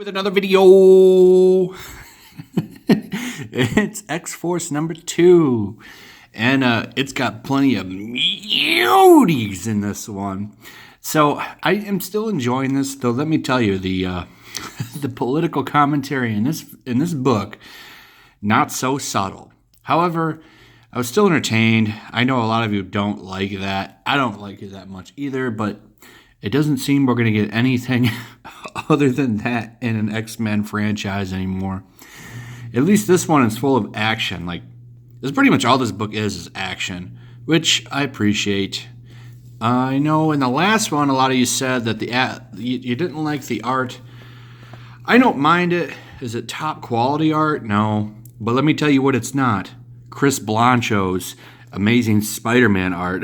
With another video. It's X-Force number 2. And it's got plenty of muties in this one. So I am still enjoying this, though. Let me tell you, the the political commentary in this book, not so subtle. However, I was still entertained. I know a lot of you don't like that. I don't like it that much either, but it doesn't seem we're going to get anything other than that in an X-Men franchise anymore. At least this one is full of action. Like, this is pretty much all this book is action, which I appreciate. I know in the last one, a lot of you said that you didn't like the art. I don't mind it. Is it top quality art? No. But let me tell you what it's not. Chris Blancho's amazing Spider-Man art.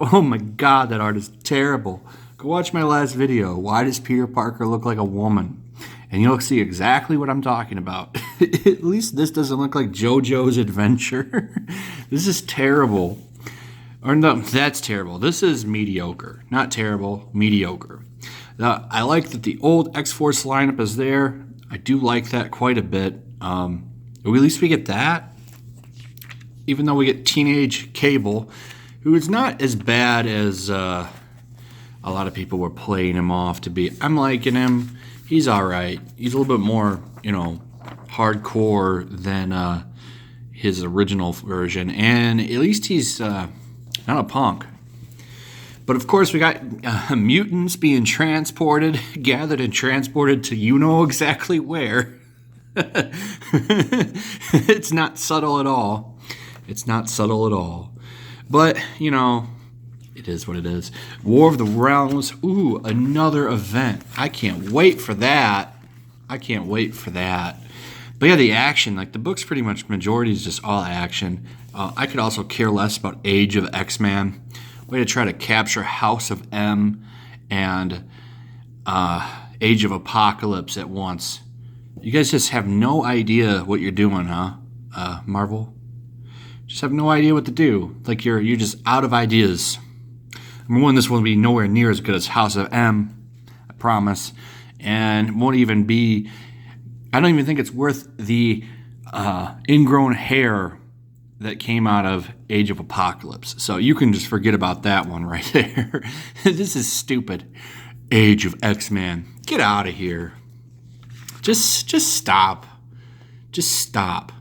Oh my God, that art is terrible. Go watch my last video. Why does Peter Parker look like a woman? And you'll see exactly what I'm talking about. At least this doesn't look like JoJo's Adventure. This is terrible. Or no, that's terrible. This is mediocre. Not terrible, mediocre. I like that the old X-Force lineup is there. I do like that quite a bit. At least we get that. Even though we get Teenage Cable, who is not as bad as a lot of people were playing him off to be. I'm liking him. He's all right. He's a little bit more, hardcore than his original version. And at least he's not a punk. But of course, we got mutants being gathered and transported to you-know-exactly where. It's not subtle at all. It's not subtle at all. But, it is what it is. War of the Realms. Ooh, another event. I can't wait for that. But yeah, the action. Like, the book's pretty much majority is just all action. I could also care less about Age of X-Man. Way to try to capture House of M and Age of Apocalypse at once. You guys just have no idea what you're doing, huh? Marvel? Just have no idea what to do. Like you're just out of ideas. Number one, this won't be nowhere near as good as House of M, I promise. And won't even be, I don't even think it's worth the ingrown hair that came out of Age of Apocalypse. So you can just forget about that one right there. This is stupid. Age of X-Men. Get out of here. Just stop. Just stop.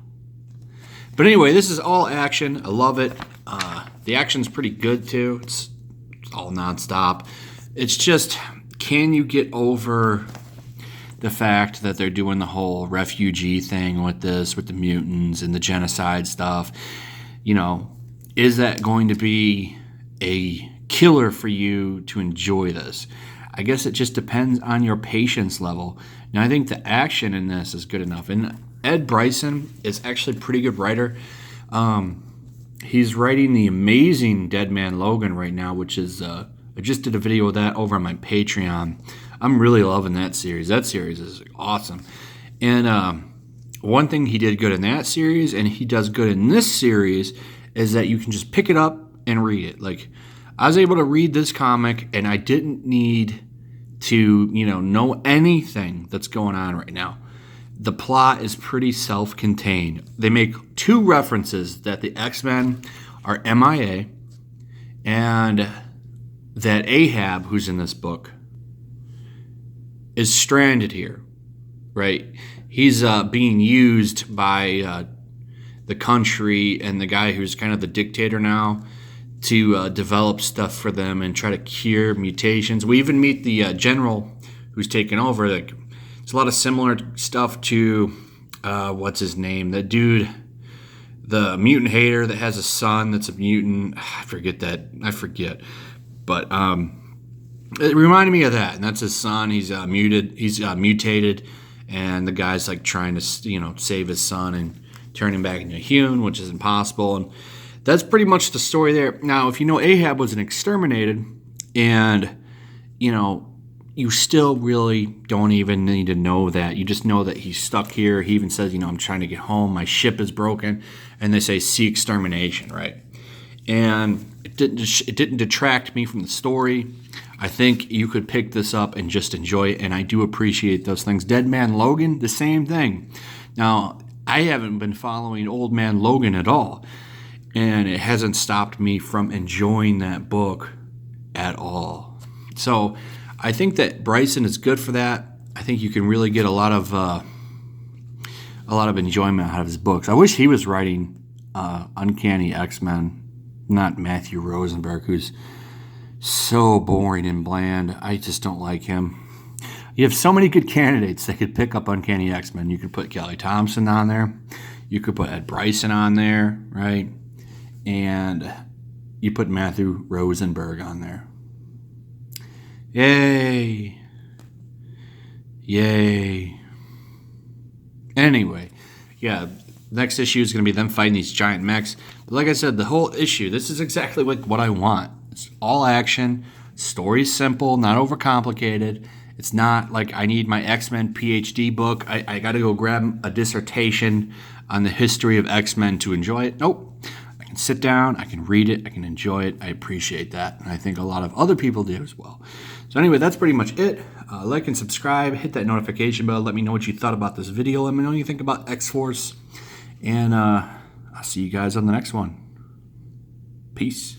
But anyway, this is all action. I love it. The action's pretty good too. It's all nonstop. It's just, can you get over the fact that they're doing the whole refugee thing with this, with the mutants and the genocide stuff? Is that going to be a killer for you to enjoy this? I guess it just depends on your patience level. Now, I think the action in this is good enough. And Ed Bryson is actually a pretty good writer. He's writing the amazing Dead Man Logan right now, which is, I just did a video of that over on my Patreon. I'm really loving that series. That series is awesome. And one thing he did good in that series, and he does good in this series, is that you can just pick it up and read it. Like, I was able to read this comic, and I didn't need to, know anything that's going on right now. The plot is pretty self-contained. They make 2 references that the X-Men are MIA and that Ahab, who's in this book, is stranded here, right? He's being used by the country and the guy who's kind of the dictator now to develop stuff for them and try to cure mutations. We even meet the general who's taken over. Like, it's a lot of similar stuff to, what's his name? That dude, the mutant hater that has a son that's a mutant. I forget. But it reminded me of that. And that's his son. He's mutated. And the guy's like trying to, save his son and turn him back into a human, which is impossible. And that's pretty much the story there. Now, if you know Ahab was an exterminated, and, you still really don't even need to know that. You just know that he's stuck here. He even says, I'm trying to get home. My ship is broken. And they say, see extermination, right? And it didn't detract me from the story. I think you could pick this up and just enjoy it, and I do appreciate those things. Dead Man Logan, the same thing. Now, I haven't been following Old Man Logan at all, and it hasn't stopped me from enjoying that book at all. So I think that Bryson is good for that. I think you can really get a lot of enjoyment out of his books. I wish he was writing Uncanny X-Men, not Matthew Rosenberg, who's so boring and bland. I just don't like him. You have so many good candidates that could pick up Uncanny X-Men. You could put Kelly Thompson on there. You could put Ed Bryson on there, right? And you put Matthew Rosenberg on there. Yay. Yay. Anyway, yeah, next issue is going to be them fighting these giant mechs. But like I said, the whole issue, this is exactly like what I want. It's all action, story's simple, not overcomplicated. It's not like I need my X-Men PhD book. I got to go grab a dissertation on the history of X-Men to enjoy it. Nope. I can sit down, I can read it, I can enjoy it. I appreciate that. And I think a lot of other people do as well. So anyway, that's pretty much it. Like and subscribe, hit that notification bell. Let me know what you thought about this video. Let me know what you think about X-Force. And I'll see you guys on the next one. Peace.